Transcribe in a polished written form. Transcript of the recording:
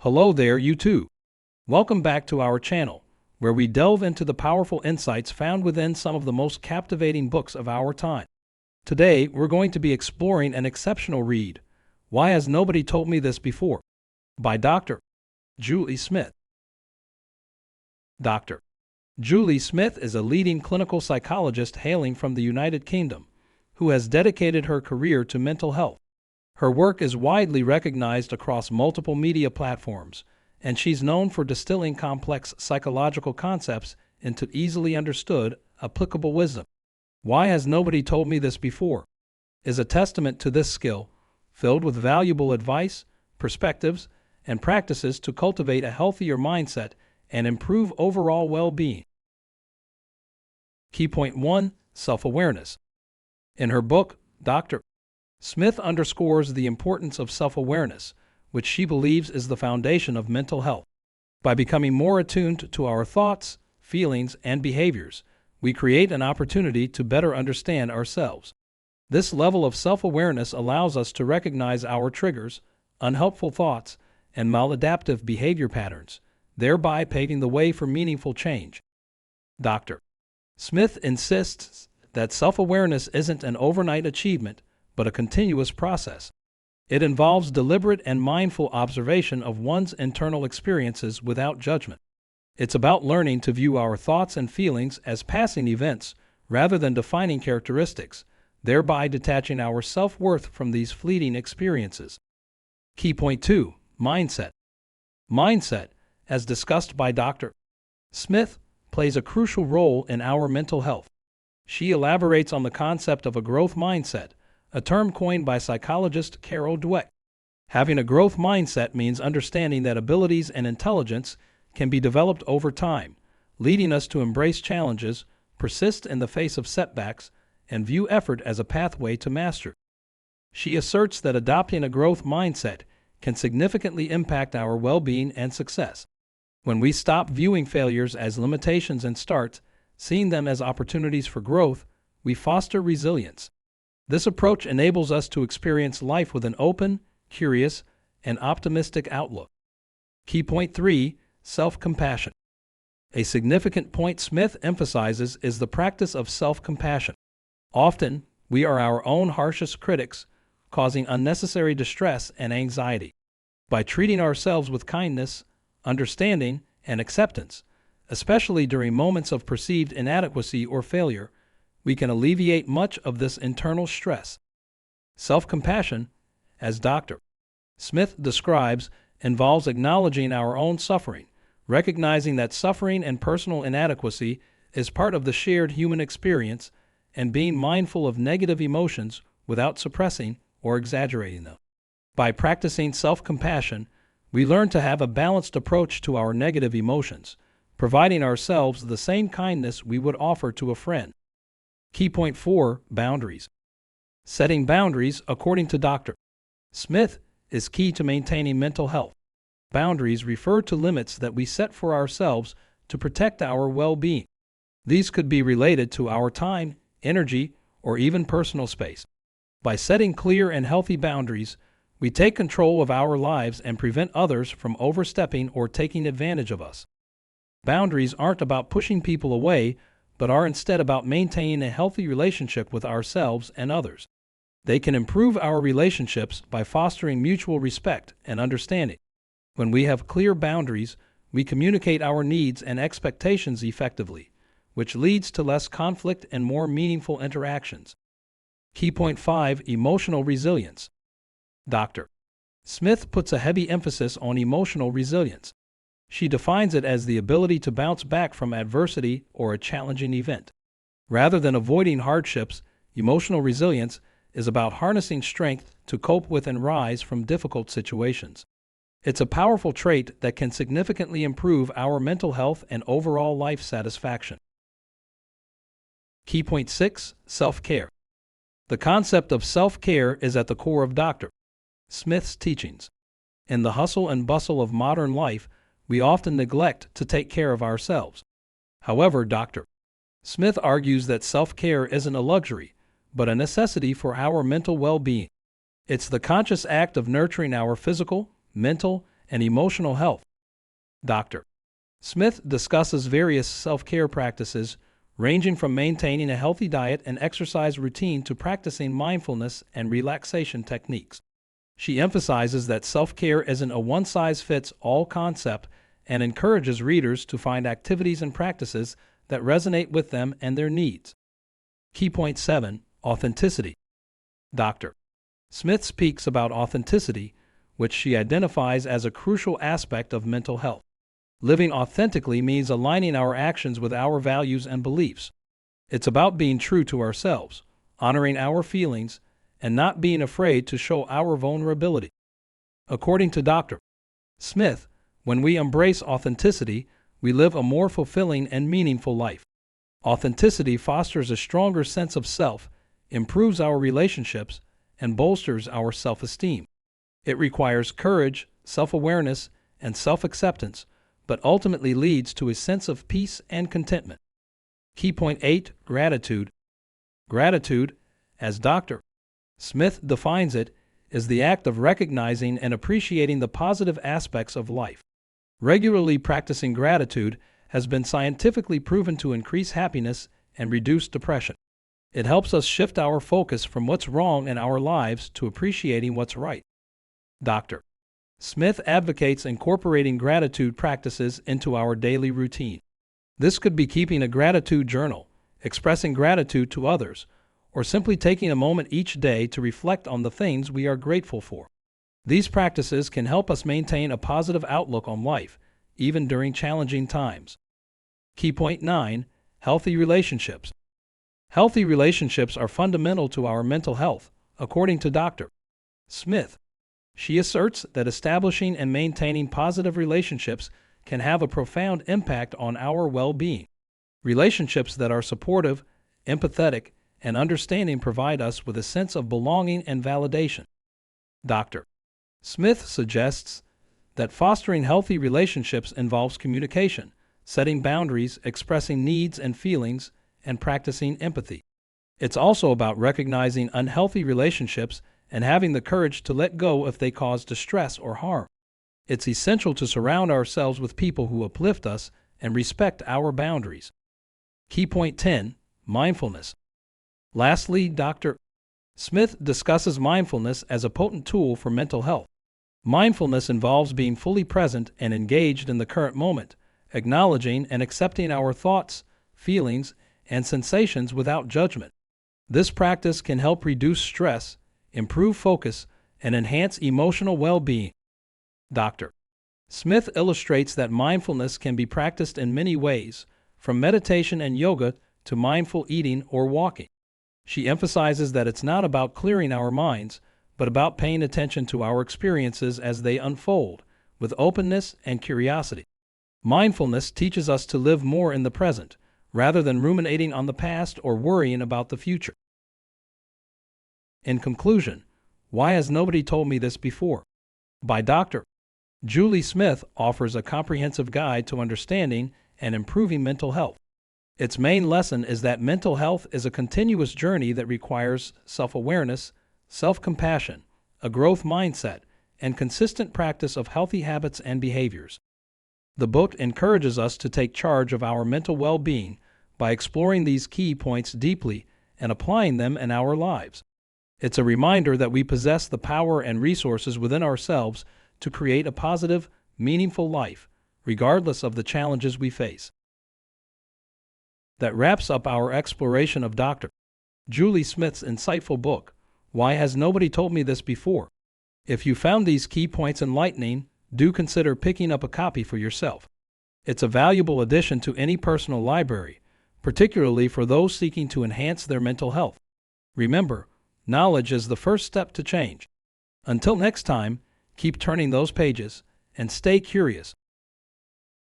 Hello there, you too. Welcome back to our channel, where we delve into the powerful insights found within some of the most captivating books of our time. Today, we're going to be exploring an exceptional read, Why Has Nobody Told Me This Before? By Dr. Julie Smith. Dr. Julie Smith is a leading clinical psychologist hailing from the United Kingdom, who has dedicated her career to mental health. Her work is widely recognized across multiple media platforms, and she's known for distilling complex psychological concepts into easily understood, applicable wisdom. Why Has Nobody Told Me This Before? Is a testament to this skill, filled with valuable advice, perspectives, and practices to cultivate a healthier mindset and improve overall well-being. Key point 1. Self-awareness. In her book, Dr. Smith underscores the importance of self-awareness, which she believes is the foundation of mental health. By becoming more attuned to our thoughts, feelings, and behaviors, we create an opportunity to better understand ourselves. This level of self-awareness allows us to recognize our triggers, unhelpful thoughts, and maladaptive behavior patterns, thereby paving the way for meaningful change. Dr. Smith insists that self-awareness isn't an overnight achievement, but a continuous process. It involves deliberate and mindful observation of one's internal experiences without judgment. It's about learning to view our thoughts and feelings as passing events rather than defining characteristics, thereby detaching our self-worth from these fleeting experiences. Key point 2. Mindset. Mindset, as discussed by Dr. Smith, plays a crucial role in our mental health. She elaborates on the concept of a growth mindset, a term coined by psychologist Carol Dweck. Having a growth mindset means understanding that abilities and intelligence can be developed over time, leading us to embrace challenges, persist in the face of setbacks, and view effort as a pathway to mastery. She asserts that adopting a growth mindset can significantly impact our well-being and success. When we stop viewing failures as limitations and start seeing them as opportunities for growth, we foster resilience. This approach enables us to experience life with an open, curious, and optimistic outlook. Key point 3. Self-compassion. A significant point Smith emphasizes is the practice of self-compassion. Often, we are our own harshest critics, causing unnecessary distress and anxiety. By treating ourselves with kindness, understanding, and acceptance, especially during moments of perceived inadequacy or failure, we can alleviate much of this internal stress. Self-compassion, as Dr. Smith describes, involves acknowledging our own suffering, recognizing that suffering and personal inadequacy is part of the shared human experience, and being mindful of negative emotions without suppressing or exaggerating them. By practicing self-compassion, we learn to have a balanced approach to our negative emotions, providing ourselves the same kindness we would offer to a friend. Key point 4. Boundaries. Setting boundaries, according to Dr. Smith, is key to maintaining mental health. Boundaries refer to limits that we set for ourselves to protect our well-being. These could be related to our time, energy, or even personal space. By setting clear and healthy boundaries, we take control of our lives and prevent others from overstepping or taking advantage of us. Boundaries aren't about pushing people away, but are instead about maintaining a healthy relationship with ourselves and others. They can improve our relationships by fostering mutual respect and understanding. When we have clear boundaries, we communicate our needs and expectations effectively, which leads to less conflict and more meaningful interactions. Key point 5. Emotional resilience. Dr. Smith puts a heavy emphasis on emotional resilience. She defines it as the ability to bounce back from adversity or a challenging event. Rather than avoiding hardships, emotional resilience is about harnessing strength to cope with and rise from difficult situations. It's a powerful trait that can significantly improve our mental health and overall life satisfaction. Key point 6. Self-care. The concept of self-care is at the core of Dr. Smith's teachings. In the hustle and bustle of modern life, we often neglect to take care of ourselves. However, Dr. Smith argues that self-care isn't a luxury, but a necessity for our mental well-being. It's the conscious act of nurturing our physical, mental, and emotional health. Dr. Smith discusses various self-care practices ranging from maintaining a healthy diet and exercise routine to practicing mindfulness and relaxation techniques. She emphasizes that self-care isn't a one-size-fits-all concept and encourages readers to find activities and practices that resonate with them and their needs. Key point 7. Authenticity. Dr. Smith speaks about authenticity, which she identifies as a crucial aspect of mental health. Living authentically means aligning our actions with our values and beliefs. It's about being true to ourselves, honoring our feelings, and not being afraid to show our vulnerability. According to Dr. Smith, when we embrace authenticity, we live a more fulfilling and meaningful life. Authenticity fosters a stronger sense of self, improves our relationships, and bolsters our self-esteem. It requires courage, self-awareness, and self-acceptance, but ultimately leads to a sense of peace and contentment. Key point 8. Gratitude. Gratitude, as Dr. Smith defines it, is the act of recognizing and appreciating the positive aspects of life. Regularly practicing gratitude has been scientifically proven to increase happiness and reduce depression. It helps us shift our focus from what's wrong in our lives to appreciating what's right. Dr. Smith advocates incorporating gratitude practices into our daily routine. This could be keeping a gratitude journal, expressing gratitude to others, or simply taking a moment each day to reflect on the things we are grateful for. These practices can help us maintain a positive outlook on life, even during challenging times. Key point 9. Healthy relationships. Healthy relationships are fundamental to our mental health, according to Dr. Smith. She asserts that establishing and maintaining positive relationships can have a profound impact on our well-being. Relationships that are supportive, empathetic, and understanding provide us with a sense of belonging and validation. Dr. Smith suggests that fostering healthy relationships involves communication, setting boundaries, expressing needs and feelings, and practicing empathy. It's also about recognizing unhealthy relationships and having the courage to let go if they cause distress or harm. It's essential to surround ourselves with people who uplift us and respect our boundaries. Key point 10. Mindfulness. Lastly, Dr. Smith discusses mindfulness as a potent tool for mental health. Mindfulness involves being fully present and engaged in the current moment, acknowledging and accepting our thoughts, feelings, and sensations without judgment. This practice can help reduce stress, improve focus, and enhance emotional well-being. Dr. Smith illustrates that mindfulness can be practiced in many ways, from meditation and yoga to mindful eating or walking. She emphasizes that it's not about clearing our minds, but about paying attention to our experiences as they unfold, with openness and curiosity. Mindfulness teaches us to live more in the present, rather than ruminating on the past or worrying about the future. In conclusion, Why Has Nobody Told Me This Before? By Dr. Julie Smith offers a comprehensive guide to understanding and improving mental health. Its main lesson is that mental health is a continuous journey that requires self-awareness, self-compassion, a growth mindset, and consistent practice of healthy habits and behaviors. The book encourages us to take charge of our mental well-being by exploring these key points deeply and applying them in our lives. It's a reminder that we possess the power and resources within ourselves to create a positive, meaningful life, regardless of the challenges we face. That wraps up our exploration of Dr. Julie Smith's insightful book, Why Has Nobody Told Me This Before? If you found these key points enlightening, do consider picking up a copy for yourself. It's a valuable addition to any personal library, particularly for those seeking to enhance their mental health. Remember, knowledge is the first step to change. Until next time, keep turning those pages and stay curious.